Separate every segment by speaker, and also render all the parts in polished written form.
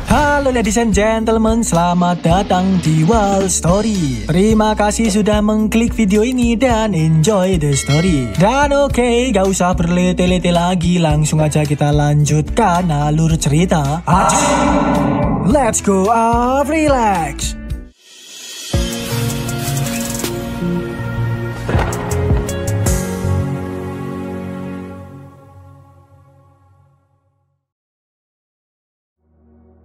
Speaker 1: Halo ladies and gentlemen, selamat datang di Wall Story. Terima kasih sudah mengklik video ini dan enjoy the story. Dan oke, gak usah berlete-lete lagi, langsung aja kita lanjutkan alur cerita. Let's go off, relax.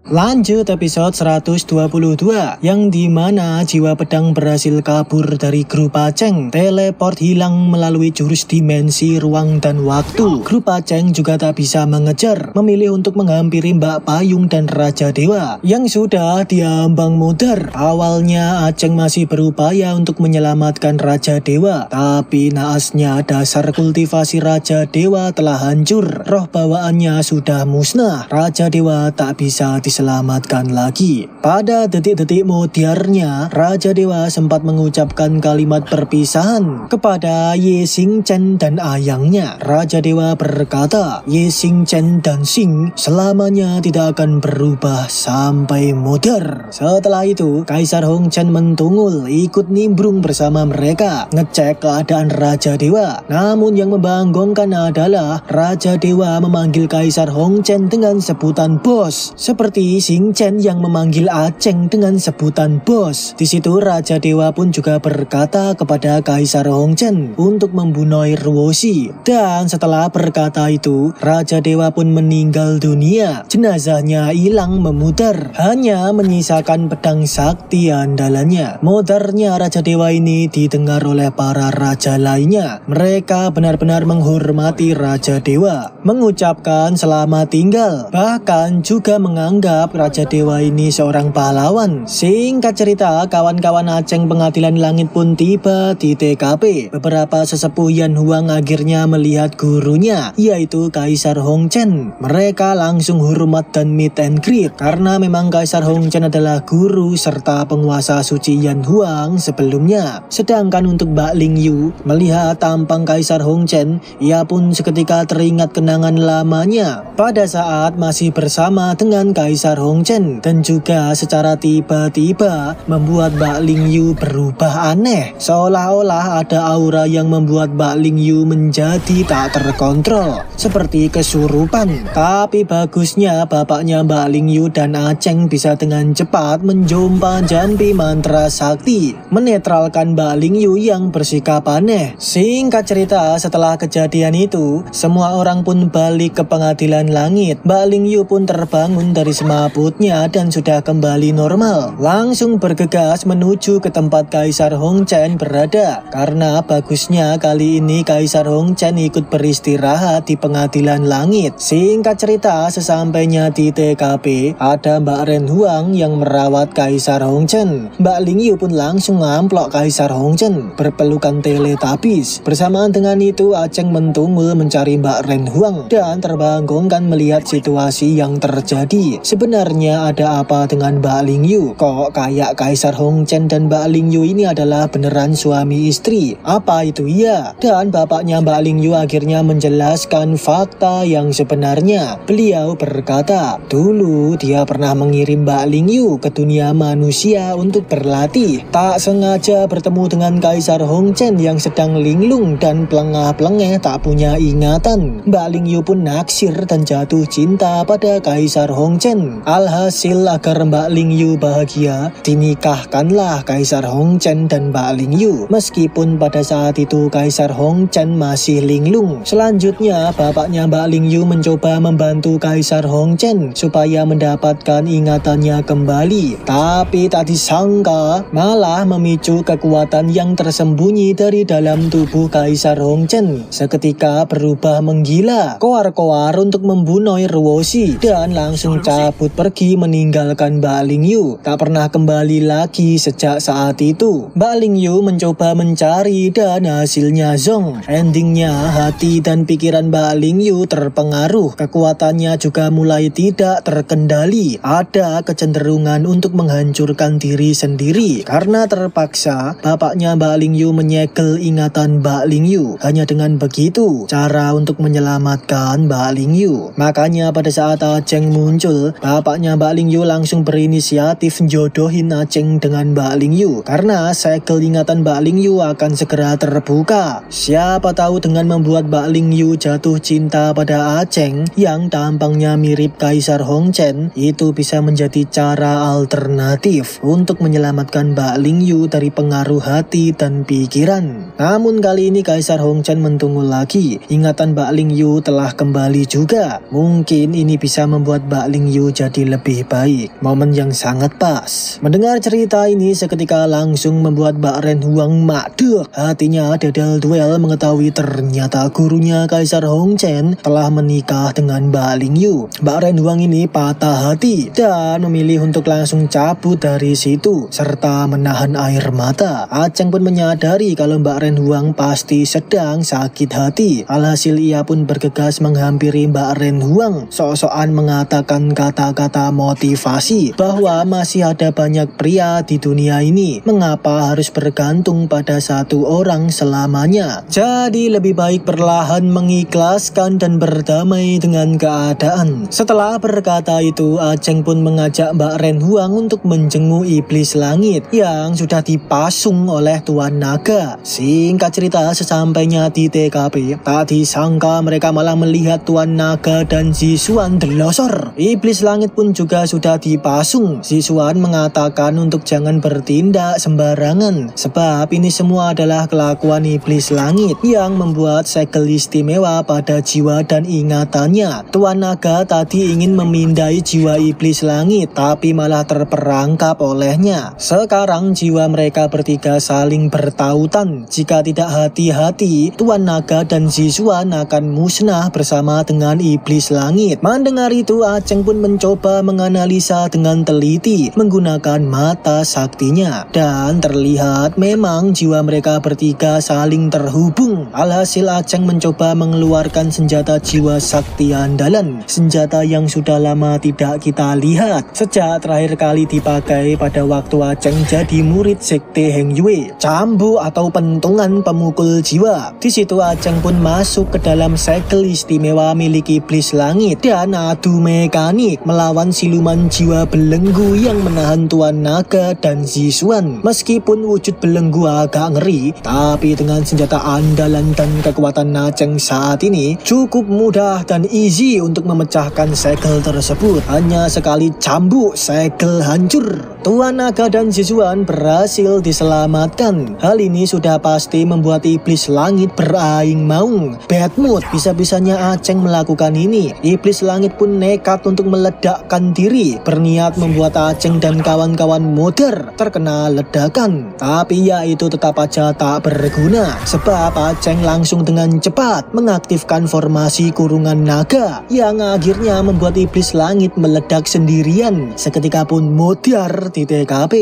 Speaker 1: Lanjut episode 122, yang dimana jiwa pedang berhasil kabur dari grup Aceng, teleport hilang melalui jurus dimensi ruang dan waktu. Grup Aceng juga tak bisa mengejar, memilih untuk menghampiri Mbak Payung dan Raja Dewa yang sudah diambang mudar. Awalnya Aceng masih berupaya untuk menyelamatkan Raja Dewa, tapi naasnya dasar kultivasi Raja Dewa telah hancur, roh bawaannya sudah musnah. Raja Dewa tak bisa diselamatkan lagi. Pada detik-detik mutiarnya, Raja Dewa sempat mengucapkan kalimat perpisahan kepada Ye Xing Chen dan ayangnya. Raja Dewa berkata, Ye Xing Chen dan Xing selamanya tidak akan berubah sampai mudar. Setelah itu, Kaisar Hong Chen mentungul ikut nimbrung bersama mereka, ngecek keadaan Raja Dewa. Namun yang membanggongkan adalah Raja Dewa memanggil Kaisar Hong Chen dengan sebutan bos, seperti Xing Chen yang memanggil Aceng dengan sebutan bos. Di situ Raja Dewa pun juga berkata kepada Kaisar Hong Chen untuk membunuh Ruoshi. Dan setelah berkata itu, Raja Dewa pun meninggal dunia. Jenazahnya hilang memudar, hanya menyisakan pedang sakti andalannya. Mudarnya Raja Dewa ini didengar oleh para raja lainnya. Mereka benar-benar menghormati Raja Dewa, mengucapkan selamat tinggal, bahkan juga menganggap Raja Dewa ini seorang pahlawan. Singkat cerita, kawan-kawan Aceng Pengadilan Langit pun tiba di TKP. Beberapa sesepuh Yan Huang akhirnya melihat gurunya, yaitu Kaisar Hong Chen. Mereka langsung hormat dan meet and greet, karena memang Kaisar Hong Chen adalah guru serta penguasa suci Yan Huang sebelumnya. Sedangkan untuk Mbak Ling Yu, melihat tampang Kaisar Hong Chen, ia pun seketika teringat kenangan lamanya pada saat masih bersama dengan Kaisar Hong Chen, dan juga secara tiba-tiba membuat Mbak Ling Yu berubah aneh, seolah-olah ada aura yang membuat Mbak Ling Yu menjadi tak terkontrol, seperti kesurupan. Tapi bagusnya bapaknya Mbak Ling Yu dan Aceng bisa dengan cepat menjompa-jampi mantra sakti, menetralkan Mbak Ling Yu yang bersikap aneh. Singkat cerita, setelah kejadian itu, semua orang pun balik ke Pengadilan Langit. Mbak Ling Yu pun terbangun dari semaputnya dan sudah kembali normal, langsung bergegas menuju ke tempat Kaisar Hong Chen berada. Karena bagusnya kali ini Kaisar Hong Chen ikut beristirahat di Pengadilan Langit. Singkat cerita, sesampainya di TKP, ada Mbak Ren Huang yang merawat Kaisar Hong Chen. Mbak Ling Yu pun langsung ngamplok Kaisar Hong Chen, berpelukan teletabis. Bersamaan dengan itu, Aceng mentungul mencari Mbak Ren Huang dan terbanggongkan melihat situasi yang terjadi. Sebenarnya ada apa dengan Mbak Ling Yu? Kok kayak Kaisar Hong Chen dan Mbak Ling Yu ini adalah beneran suami istri? Apa itu iya? Dan bapaknya Mbak Ling Yu akhirnya menjelaskan fakta yang sebenarnya. Beliau berkata, dulu dia pernah mengirim Mbak Ling Yu ke dunia manusia untuk berlatih. Tak sengaja bertemu dengan Kaisar Hong Chen yang sedang linglung dan pelengah-pelengeh tak punya ingatan. Mbak Ling Yu pun naksir dan jatuh cinta pada Kaisar Hong Chen. Alhasil agar Mbak Ling Yu bahagia, dinikahkanlah Kaisar Hong Chen dan Mbak Ling Yu, meskipun pada saat itu Kaisar Hong Chen masih linglung. Selanjutnya, bapaknya Mbak Ling Yu mencoba membantu Kaisar Hong Chen supaya mendapatkan ingatannya kembali. Tapi tak disangka, malah memicu kekuatan yang tersembunyi dari dalam tubuh Kaisar Hong Chen. Seketika berubah menggila, koar-koar untuk membunuh Ruoshi dan langsung cabut cabut pergi meninggalkan Mbak Lingyu. Tak pernah kembali lagi sejak saat itu. Mbak Lingyu mencoba mencari dan hasilnya zong. Endingnya hati dan pikiran Mbak Lingyu terpengaruh. Kekuatannya juga mulai tidak terkendali. Ada kecenderungan untuk menghancurkan diri sendiri. Karena terpaksa, bapaknya Mbak Lingyu menyegel ingatan Mbak Lingyu. Hanya dengan begitu, cara untuk menyelamatkan Mbak Lingyu. Makanya pada saat Ajeng muncul, bapaknya Mbak Lingyu langsung berinisiatif jodohin Ajeng dengan Mbak Lingyu. Karena segel ingatan Mbak Lingyu akan segera terbuka. Siapa tahu dengan membuat Mbak Lingyu jatuh cinta pada Ajeng yang tampangnya mirip Kaisar Hongchen, itu bisa menjadi cara alternatif untuk menyelamatkan Mbak Lingyu dari pengaruh hati dan pikiran. Namun kali ini Kaisar Hongchen mentunggul lagi. Ingatan Mbak Lingyu telah kembali juga. Mungkin ini bisa membuat Mbak Lingyu jadi lebih baik. Momen yang sangat pas. Mendengar cerita ini seketika langsung membuat Mbak Ren Huang makduk. Hatinya dedel duel mengetahui ternyata gurunya Kaisar Hongchen telah menikah dengan Mbak Lingyu. Mbak Ren Huang ini patah hati dan memilih untuk langsung cabut dari situ serta menahan air mata. Ajeng pun menyadari kalau Mbak Ren Huang pasti sedang sakit hati. Alhasil ia pun bergegas menghampiri Mbak Ren Huang, sok-sokan mengatakan kata-kata motivasi bahwa masih ada banyak pria di dunia ini. Mengapa harus bergantung pada satu orang selamanya? Jadi lebih baik perlahan mengikhlaskan dan berdamai dengan keadaan. Setelah berkata itu, Ajeng pun mengajak Mbak Ren Huang untuk menjenguk iblis langit yang sudah dipasung oleh Tuan Naga. Singkat cerita, sesampainya di TKP, tak disangka mereka malah melihat Tuan Naga dan Zixuan delosor. Iblis langit pun juga sudah dipasung. Zixuan mengatakan untuk jangan bertindak sembarangan, sebab ini semua adalah kelakuan iblis langit yang membuat segel istimewa pada jiwa dan ingatannya. Tuan Naga tadi ingin memindai jiwa iblis langit, tapi malah terperangkap olehnya. Sekarang jiwa mereka bertiga saling bertautan. Jika tidak hati-hati, Tuan Naga dan Zixuan akan musnah bersama dengan iblis langit. Mendengar itu, Ajeng pun mencoba menganalisa dengan teliti menggunakan mata saktinya. Dan terlihat memang jiwa mereka bertiga saling terhubung. Alhasil Ajeng mencoba mengeluarkan senjata jiwa sakti andalan. Senjata yang sudah lama tidak kita lihat. Sejak terakhir kali dipakai pada waktu Ajeng jadi murid sekte Heng Yue. Cambu atau pentungan pemukul jiwa. Di situ Ajeng pun masuk ke dalam segel istimewa milik iblis langit dan adu mekanik melawan siluman jiwa belenggu yang menahan Tuan Naga dan Zixuan. Meskipun wujud belenggu agak ngeri, tapi dengan senjata andalan dan kekuatan Ajeng saat ini cukup mudah dan easy untuk memecahkan segel tersebut. Hanya sekali cambuk segel hancur. Tuan Naga dan Zixuan berhasil diselamatkan. Hal ini sudah pasti membuat iblis langit beraing maung. Bad mood, bisa-bisanya Ajeng melakukan ini. Iblis langit pun nekat untuk meledakkan diri, berniat membuat Ajeng dan kawan-kawan modar terkena ledakan. Tapi ya itu tetap aja tak berguna, sebab Ajeng langsung dengan cepat mengaktifkan formasi kurungan naga yang akhirnya membuat iblis langit meledak sendirian. Seketika pun modar di TKP.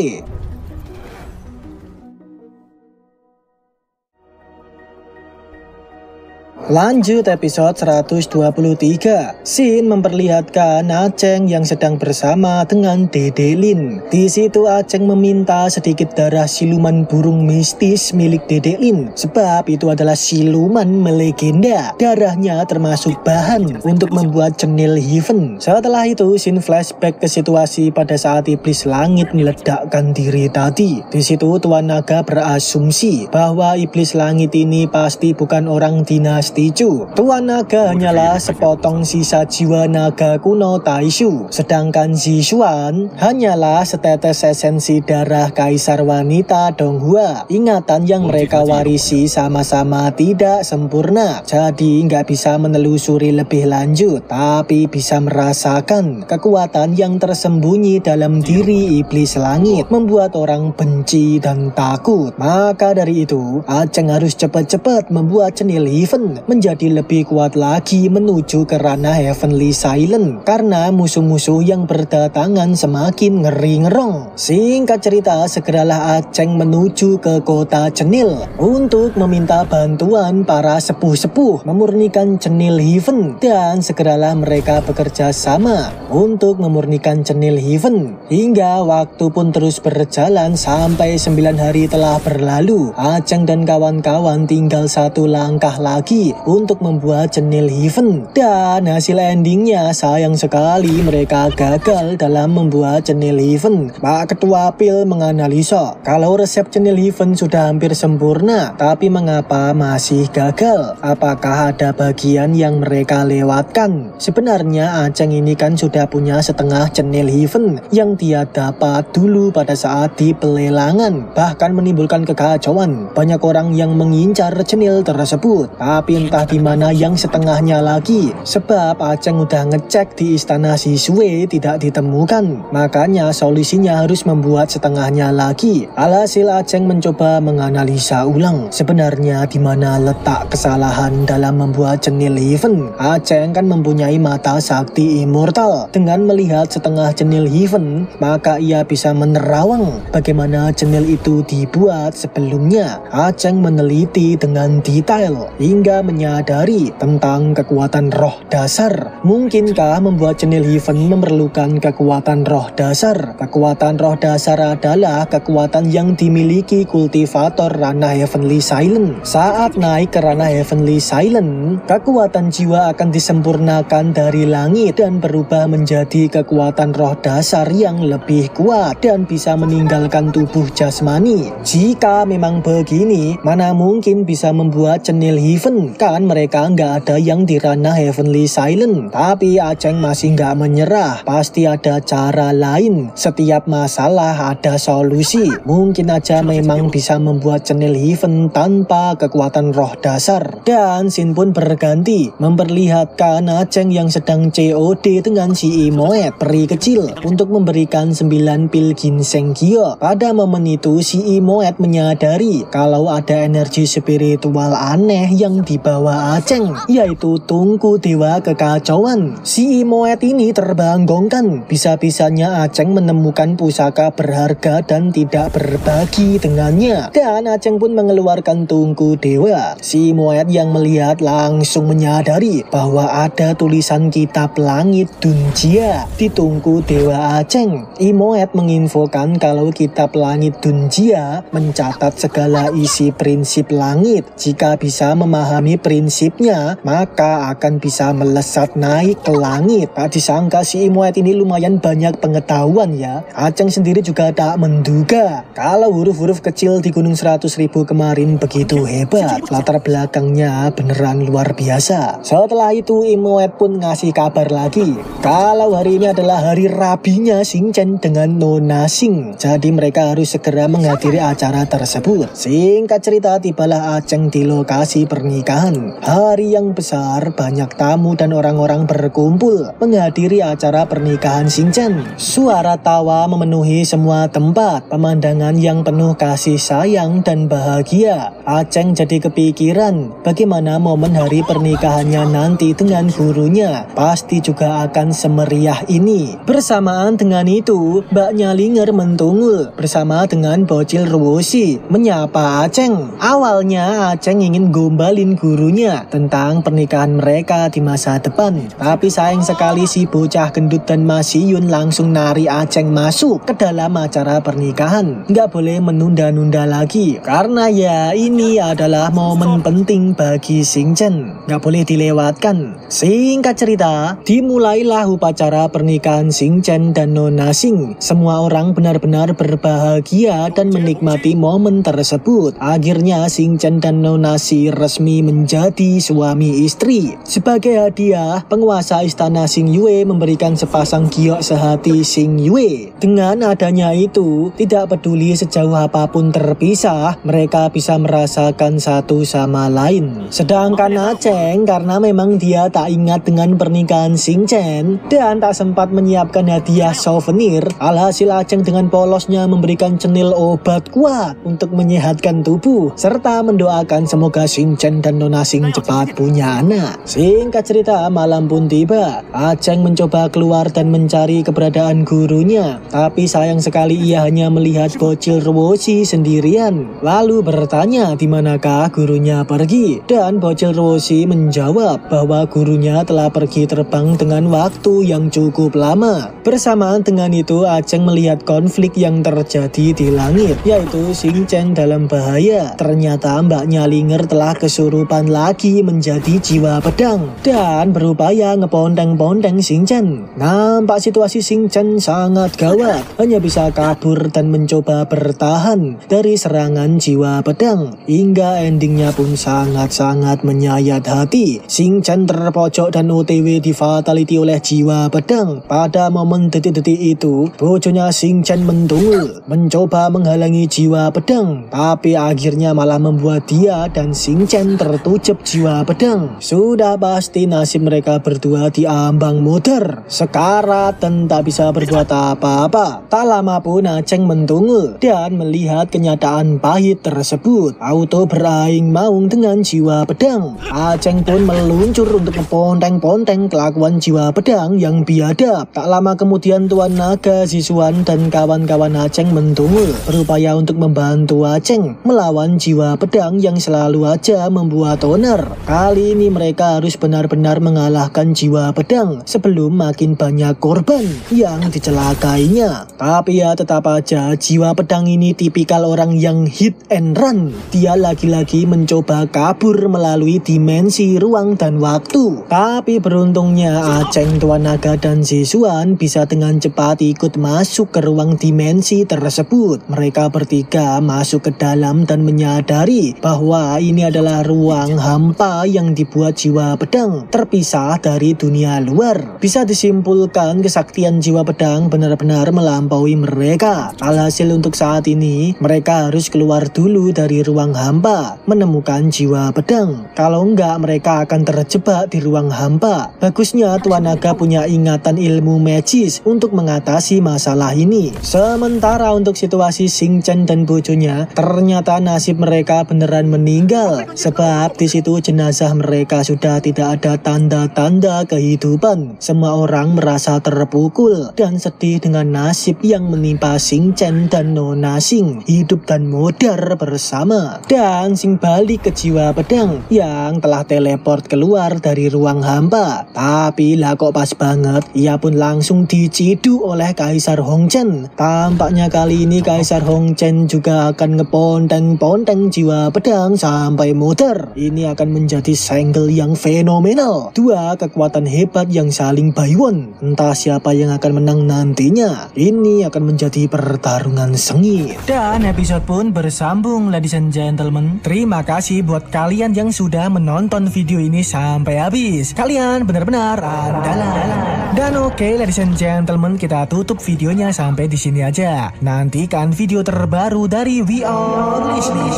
Speaker 1: Lanjut episode 123. Scene memperlihatkan Ajeng yang sedang bersama dengan Dede Lin. Di situ Ajeng meminta sedikit darah siluman burung mistis milik Dede Lin, sebab itu adalah siluman melegenda. Darahnya termasuk bahan untuk membuat cenil Heaven. Setelah itu scene flashback ke situasi pada saat iblis langit meledakkan diri tadi. Di situ Tuan Naga berasumsi bahwa iblis langit ini pasti bukan orang dinasti Chu. Tuan Naga hanyalah sepotong sisa jiwa naga kuno Taishu, sedangkan Zixuan hanyalah setetes esensi darah kaisar wanita Donghua. Ingatan yang mereka warisi sama-sama tidak sempurna, jadi nggak bisa menelusuri lebih lanjut, tapi bisa merasakan kekuatan yang tersembunyi dalam diri iblis langit, membuat orang benci dan takut. Maka dari itu, Ajeng harus cepat-cepat membuat cenil Heaven Chen menjadi lebih kuat lagi menuju ke ranah Heavenly Silent karena musuh-musuh yang berdatangan semakin ngeri-ngerong. Singkat cerita, segeralah Aceng menuju ke kota Cenil untuk meminta bantuan para sepuh-sepuh memurnikan Cenil Heaven, dan segeralah mereka bekerja sama untuk memurnikan Cenil Heaven. Hingga waktu pun terus berjalan sampai 9 hari telah berlalu. Aceng dan kawan-kawan tinggal satu langkah lagi untuk membuat Cenil Heaven, dan hasil endingnya sayang sekali mereka gagal dalam membuat Cenil Heaven. Pak Ketua Pil menganalisa kalau resep Cenil Heaven sudah hampir sempurna, tapi mengapa masih gagal? Apakah ada bagian yang mereka lewatkan? Sebenarnya Aceng ini kan sudah punya setengah Cenil Heaven yang dia dapat dulu pada saat di pelelangan, bahkan menimbulkan kekacauan. Banyak orang yang mengincar Cenil tersebut, tapi entah di mana yang setengahnya lagi, sebab Aceng udah ngecek di istana Shisui tidak ditemukan. Makanya solusinya harus membuat setengahnya lagi. Alhasil Aceng mencoba menganalisa ulang sebenarnya di mana letak kesalahan dalam membuat Cenil Heaven. Aceng kan mempunyai mata sakti immortal. Dengan melihat setengah Cenil Heaven, maka ia bisa menerawang bagaimana Cenil itu dibuat sebelumnya. Aceng meneliti dengan detail hingga menyadari tentang kekuatan roh dasar. Mungkinkah membuat Cenil Heaven memerlukan kekuatan roh dasar? Kekuatan roh dasar adalah kekuatan yang dimiliki kultivator ranah Heavenly Silent. Saat naik ke ranah Heavenly Silent, kekuatan jiwa akan disempurnakan dari langit dan berubah menjadi kekuatan roh dasar yang lebih kuat dan bisa meninggalkan tubuh jasmani. Jika memang begini, mana mungkin bisa membuat Cenil Heaven? Kan mereka nggak ada yang di ranah Heavenly Silent. Tapi Aceng masih nggak menyerah. Pasti ada cara lain. Setiap masalah ada solusi. Mungkin aja memang bisa membuat Cenil Heaven tanpa kekuatan roh dasar. Dan scene pun berganti, memperlihatkan Aceng yang sedang COD dengan si Imoet, peri kecil, untuk memberikan 9 pil ginseng gio. Pada momen itu si Imoet menyadari kalau ada energi spiritual aneh yang dibawa Aceng, yaitu tungku dewa kekacauan. Si Imoet ini terbanggongkan. Bisa-bisanya Aceng menemukan pusaka berharga dan tidak berbagi dengannya. Dan Aceng pun mengeluarkan tungku dewa. Si Imoet yang melihat langsung menyadari bahwa ada tulisan kitab langit Dunjia di tungku dewa Aceng. Imoet menginfokan kalau kitab langit Dunjia mencatat segala isi prinsip langit. Jika bisa memahami prinsipnya, maka akan bisa melesat naik ke langit. Tak disangka si Imoet ini lumayan banyak pengetahuan ya. Aceng sendiri juga tak menduga kalau huruf-huruf kecil di Gunung 100.000 kemarin begitu hebat. Latar belakangnya beneran luar biasa. Setelah itu Imoet pun ngasih kabar lagi kalau hari ini adalah hari rabinya Xingchen dengan Nona Xing. Jadi mereka harus segera menghadiri acara tersebut. Singkat cerita, tibalah Aceng di lokasi pernikahan. Hari yang besar, banyak tamu dan orang-orang berkumpul menghadiri acara pernikahan Xingchen. Suara tawa memenuhi semua tempat. Pemandangan yang penuh kasih sayang dan bahagia. Aceng jadi kepikiran bagaimana momen hari pernikahannya nanti dengan gurunya. Pasti juga akan semeriah ini. Bersamaan dengan itu, Mbak Nyalinger mentunggul bersama dengan bocil Ruoshi menyapa Aceng. Awalnya Aceng ingin gombalin gurunya tentang pernikahan mereka di masa depan. Tapi sayang sekali si bocah gendut dan Masiyun langsung nari Aceng masuk ke dalam acara pernikahan. Nggak boleh menunda-nunda lagi karena ya ini adalah momen penting bagi Xingchen. Nggak boleh dilewatkan. Singkat cerita, dimulailah upacara pernikahan Xingchen dan Nona Xing. Semua orang benar-benar berbahagia dan menikmati momen tersebut. Akhirnya Xingchen dan Nona Xing resmi menjadi suami istri. Sebagai hadiah, penguasa istana Xingyue memberikan sepasang giok sehati Xingyue. Dengan adanya itu, tidak peduli sejauh apapun terpisah, mereka bisa merasakan satu sama lain. Sedangkan Aceng, karena memang dia tak ingat dengan pernikahan Xingchen dan tak sempat menyiapkan hadiah souvenir, alhasil Aceng dengan polosnya memberikan cenil obat kuat untuk menyehatkan tubuh serta mendoakan semoga Xingchen dan Nona Sing cepat punya anak. Singkat cerita, malam pun tiba. Aceng mencoba keluar dan mencari keberadaan gurunya, tapi sayang sekali ia hanya melihat bocil Rwosi sendirian. Lalu bertanya di manakah gurunya pergi, dan bocil Rwosi menjawab bahwa gurunya telah pergi terbang dengan waktu yang cukup lama. Bersamaan dengan itu, Aceng melihat konflik yang terjadi di langit, yaitu Xing Chen dalam bahaya. Ternyata mbaknya Linger telah kesurupan lagi menjadi jiwa pedang dan berupaya ngepondeng-pondeng Xing Chen. Nampak situasi Xing Chen sangat gawat, hanya bisa kabur dan mencoba bertahan dari serangan jiwa pedang. Hingga endingnya pun sangat-sangat menyayat hati. Xing Chen terpojok dan OTW di fatality oleh jiwa pedang. Pada momen detik-detik itu, bojonya Xing Chen mendungul, mencoba menghalangi jiwa pedang, tapi akhirnya malah membuat dia dan Xing Chen tertutup jiwa pedang. Sudah pasti nasib mereka berdua diambang muter, sekarat dan tak bisa berbuat apa-apa. Tak lama pun Aceng mendungul dan melihat kenyataan pahit tersebut. Auto beraing maung dengan jiwa pedang. Aceng pun meluncur untuk memponteng-ponteng kelakuan jiwa pedang yang biadab. Tak lama kemudian Tuan Naga, Zixuan dan kawan-kawan Aceng mendungul, berupaya untuk membantu Aceng melawan jiwa pedang yang selalu aja membuat oner. Kali ini mereka harus benar-benar mengalahkan jiwa pedang sebelum makin banyak korban yang dicelakainya. Tapi ya tetap aja jiwa pedang ini tipikal orang yang hit and run. Dia lagi-lagi mencoba kabur melalui dimensi ruang dan waktu. Tapi beruntungnya Aceng, Tuan Naga dan Zixuan bisa dengan cepat ikut masuk ke ruang dimensi tersebut. Mereka bertiga masuk ke dalam dan menyadari bahwa ini adalah ruang hampa yang dibuat jiwa pedang terpisah dari dunia luar. Bisa disimpulkan kesaktian jiwa pedang benar-benar melampaui mereka. Alhasil untuk saat ini mereka harus keluar dulu dari ruang hampa, menemukan jiwa pedang. Kalau enggak mereka akan terjebak di ruang hampa. Bagusnya Tuan Naga punya ingatan ilmu magis untuk mengatasi masalah ini. Sementara untuk situasi Xing Chen dan bojonya, ternyata nasib mereka beneran meninggal. Sebab di situ jenazah mereka sudah tidak ada tanda-tanda kehidupan. Semua orang merasa terpukul dan sedih dengan nasib yang menimpa Xing Chen dan Nona Sing, hidup dan modar bersama. Dan Sing balik ke jiwa pedang yang telah teleport keluar dari ruang hampa. Tapi lah kok pas banget, ia pun langsung diciduk oleh Kaisar Hong Chen. Tampaknya kali ini Kaisar Hong Chen juga akan ngeponteng-ponteng jiwa pedang sampai muter. Ini akan menjadi single yang fenomenal. Dua kekuatan hebat yang saling buy-one. Entah siapa yang akan menang nantinya. Ini akan menjadi pertarungan sengit. Dan episode pun bersambung, ladies and gentlemen. Terima kasih buat kalian yang sudah menonton video ini sampai habis. Kalian benar-benar andalan. Dan oke, ladies and gentlemen, kita tutup videonya sampai di sini aja. Nantikan video terbaru dari We Are Listening.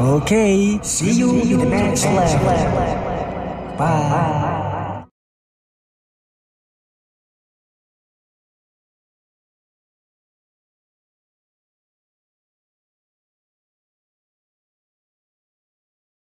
Speaker 1: Oke, see you in the next level. Bye.